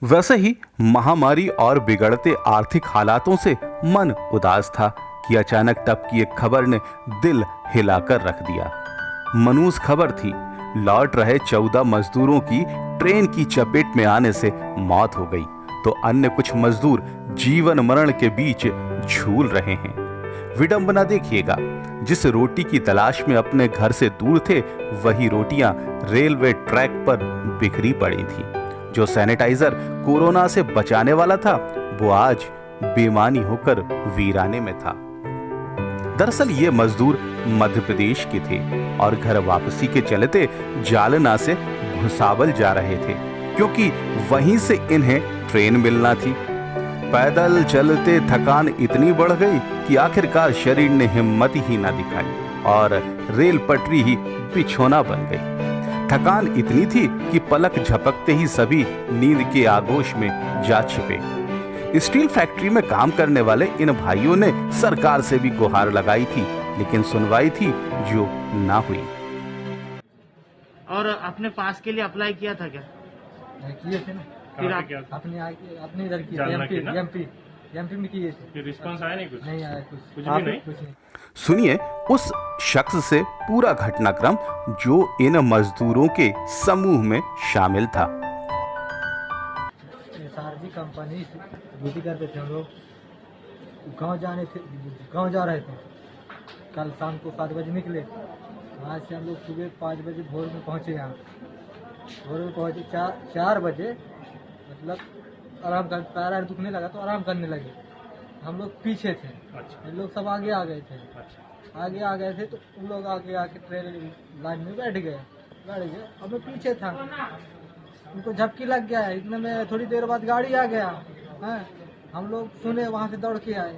वैसे ही महामारी और बिगड़ते आर्थिक हालातों से मन उदास था कि अचानक टप की एक खबर ने दिल हिलाकर रख दिया। मनूस खबर थी, लौट रहे 14 मजदूरों की ट्रेन की चपेट में आने से मौत हो गई, तो अन्य कुछ मजदूर जीवन मरण के बीच झूल रहे हैं। विडंबना देखिएगा, जिस रोटी की तलाश में अपने घर से दूर थे, वही रोटियां रेलवे ट्रैक पर बिखरी पड़ी थी। जो सैनिटाइजर कोरोना से बचाने वाला था, वो आज बेमानी होकर वीराने में था। दरअसल ये मजदूर मध्य प्रदेश के थे और घर वापसी के चलते जालना से भुसावल जा रहे थे, क्योंकि वहीं से इन्हें ट्रेन मिलना थी। पैदल चलते थकान इतनी बढ़ गई कि आखिरकार शरीर ने हिम्मत ही ना दिखाई और रेल पटरी ही बिछौना बन गई। थकान इतनी थी कि पलक झपकते ही सभी नींद के आगोश में जा छिपे। स्टील फैक्ट्री में काम करने वाले इन भाइयों ने सरकार से भी गुहार लगाई थी, लेकिन सुनवाई थी जो ना हुई। और आपने पास के लिए अप्लाई किया था क्या? किए थे ना। फिर आप अपने इधर किए थे, एमपी में किए थे। फिर रिस्पांस आया नहीं? कुछ नहीं आया, कुछ भी नहीं। कुछ नहीं। सुनिए उस शख्स से पूरा घटनाक्रम जो इन मजदूरों के समूह में शामिल था। एसआरजी कंपनी से ड्यूटी करते थे हम लोग। गांव जा रहे थे। कल शाम को 7 बजे निकले। वहाँ से हम लोग सुबह 5 बजे भोर में पहुँचे। यहाँ भोर में पहुँचे 4 बजे, मतलब आराम कर, पैर दुखने लगा तो आराम करने लगे। हम लोग पीछे थे। अच्छा। लोग सब आगे आ गए थे। अच्छा। आगे आ गए थे तो उन लोग आके ट्रेन लाइन में बैठ गए। अब मैं पीछे था, उनको झपकी लग गया है। इतने में थोड़ी देर बाद गाड़ी आ गया है। हम लोग सुने, वहाँ से दौड़ के आए,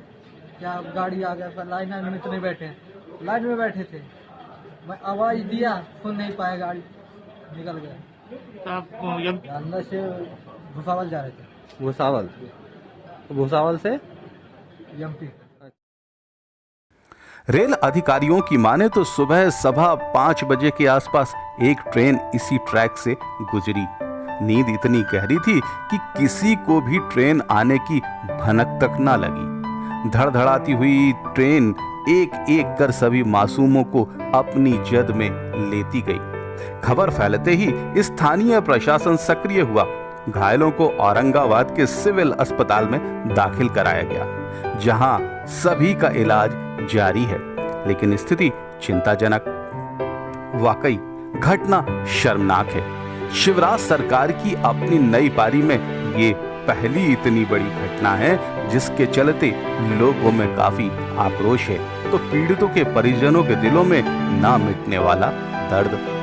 क्या गाड़ी आ गया। पर लाइन में तो नहीं बैठे, लाइन में बैठे थे। मैं आवाज दिया, सुन नहीं पाया, गाड़ी निकल गया। तो आप अंदर से भुसावल जा रहे थे। भुसावल से एमपी। रेल अधिकारियों की माने तो सुबह 5:15 बजे के आसपास एक ट्रेन इसी ट्रैक से गुजरी। नींद इतनी गहरी थी कि किसी को भी ट्रेन आने की भनक तक ना लगी। धड़धड़ाती हुई ट्रेन एक एक कर सभी मासूमों को अपनी जद में लेती गई। खबर फैलते ही स्थानीय प्रशासन सक्रिय हुआ। घायलों को औरंगाबाद के सिविल अस्पताल में दाखिल कराया गया, जहां सभी का इलाज जारी है, लेकिन स्थिति चिंताजनक। वाकई घटना शर्मनाक है। शिवराज सरकार की अपनी नई पारी में ये पहली इतनी बड़ी घटना है जिसके चलते लोगों में काफी आक्रोश है, तो पीड़ितों के परिजनों के दिलों में ना मिटने वाला दर्द।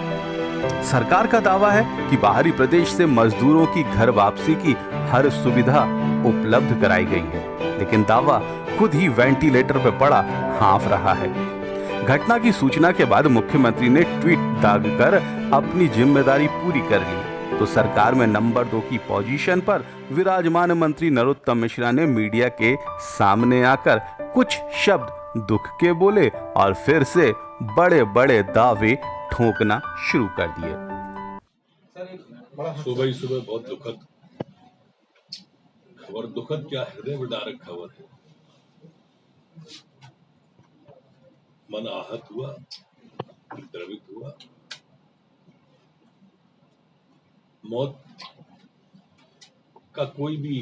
सरकार का दावा है कि बाहरी प्रदेश से मजदूरों की घर वापसी की हर सुविधा उपलब्ध कराई गई है, लेकिन दावा खुद ही वेंटिलेटर पर पड़ा हाँफ रहा है। घटना की सूचना के बाद मुख्यमंत्री ने ट्वीट दागकर अपनी जिम्मेदारी पूरी कर ली, तो सरकार में नंबर 2 की पोजीशन पर विराजमान मंत्री नरोत्तम मिश्रा ने मीडिया के सामने आकर कुछ शब्द दुख के बोले और फिर से बड़े बड़े दावे ठोकना शुरू कर दिए। सुबह ही सुबह बहुत दुखद खबर, दुखद क्या हृदय विदारक खबर है। मन आहत हुआ, द्रवित हुआ। मौत का कोई भी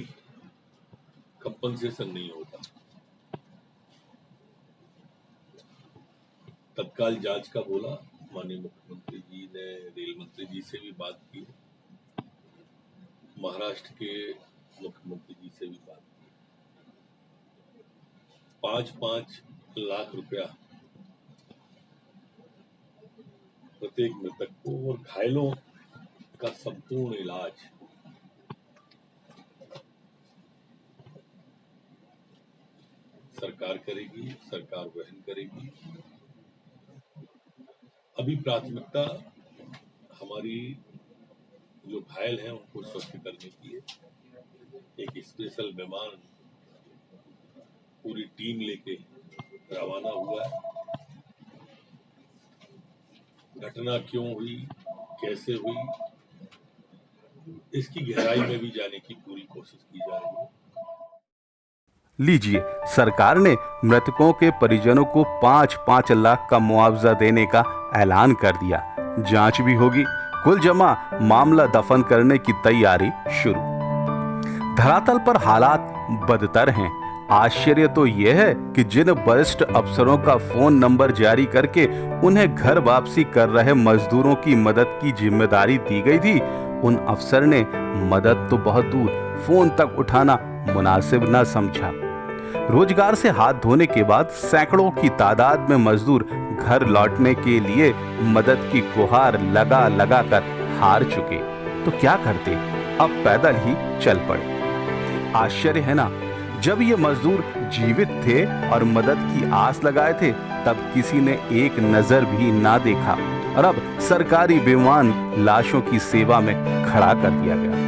कंपनसेशन नहीं होता। तत्काल जांच का बोला। माननीय मुख्यमंत्री जी ने रेल मंत्री जी से भी बात की, महाराष्ट्र के मुख्यमंत्री जी से भी बात की। 5-5 लाख रुपया प्रत्येक मृतक को और घायलों का संपूर्ण इलाज सरकार करेगी, सरकार वहन करेगी। अभी प्राथमिकता हमारी जो घायल हैं उनको स्वस्थ करने की है। एक स्पेशल विमान पूरी टीम लेके रवाना हुआ है। घटना क्यों हुई, कैसे हुई, इसकी गहराई में भी जाने की पूरी कोशिश की जा रही है। लीजिए, सरकार ने मृतकों के परिजनों को 5-5 लाख का मुआवजा देने का ऐलान कर दिया। जांच भी होगी। कुल जमा मामला दफन करने की तैयारी शुरू। धरातल पर हालात बदतर हैं। आश्चर्य तो यह है कि जिन वरिष्ठ अफसरों का फोन नंबर जारी करके उन्हें घर वापसी कर रहे मजदूरों की मदद की जिम्मेदारी दी गई थी, उन अफसर ने मदद तो बहुत दूर फोन तक उठाना मुनासिब न समझा। रोजगार से हाथ धोने के बाद सैकड़ों की तादाद में मजदूर घर लौटने के लिए मदद की गुहार लगा लगा कर हार चुके। तो क्या करते? अब पैदल ही चल पड़े। आश्चर्य है ना, जब ये मजदूर जीवित थे और मदद की आस लगाए थे, तब किसी ने एक नजर भी ना देखा और अब सरकारी विमान लाशों की सेवा में खड़ा कर दिया गया।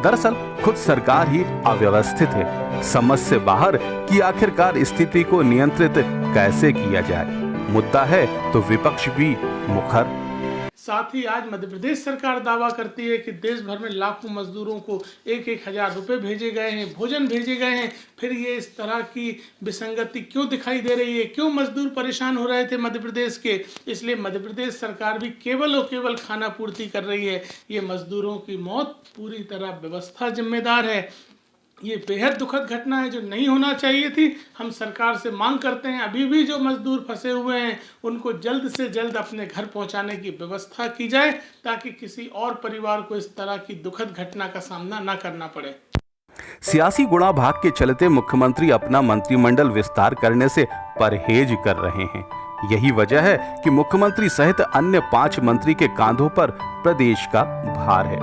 दरअसल खुद सरकार ही अव्यवस्थित है। समझ से बाहर कि आखिरकार स्थिति को नियंत्रित कैसे किया जाए। मुद्दा है तो विपक्ष भी मुखर। साथ ही आज मध्य प्रदेश सरकार दावा करती है कि देश भर में लाखों मजदूरों को 1-1 हजार रुपए भेजे गए हैं, भोजन भेजे गए हैं। फिर ये इस तरह की विसंगति क्यों दिखाई दे रही है? क्यों मजदूर परेशान हो रहे थे मध्य प्रदेश के? इसलिए मध्य प्रदेश सरकार भी केवल और केवल खाना पूर्ति कर रही है। ये मजदूरों की मौत पूरी तरह व्यवस्था जिम्मेदार है। ये बेहद दुखद घटना है जो नहीं होना चाहिए थी। हम सरकार से मांग करते हैं, अभी भी जो मजदूर फंसे हुए हैं उनको जल्द से जल्द अपने घर पहुंचाने की व्यवस्था की जाए, ताकि किसी और परिवार को इस तरह की दुखद घटना का सामना न करना पड़े। सियासी गुणाभाग के चलते मुख्यमंत्री अपना मंत्रिमंडल विस्तार करने से परहेज कर रहे हैं। यही वजह है कि मुख्यमंत्री सहित अन्य 5 मंत्री के कांधों पर प्रदेश का भार है।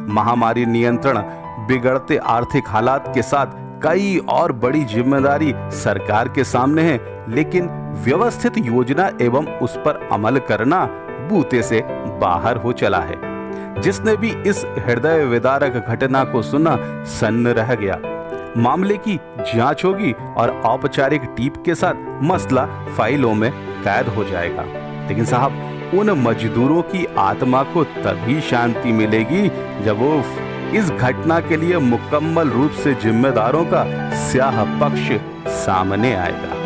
महामारी नियंत्रण, बिगड़ते आर्थिक हालात के साथ कई और बड़ी जिम्मेदारी सरकार के सामने है, लेकिन व्यवस्थित योजना एवं उस पर अमल करना बूते से बाहर हो चला है। जिसने भी इस हृदय विदारक घटना को सुना सन्न रह गया। मामले की जांच होगी और औपचारिक टीप के साथ मसला फाइलों में कैद हो जाएगा। लेकिन साहब, उन मजदूरों की आत्मा को तभी शांति मिलेगी जब वो इस घटना के लिए मुकम्मल रूप से जिम्मेदारों का स्याह पक्ष सामने आएगा।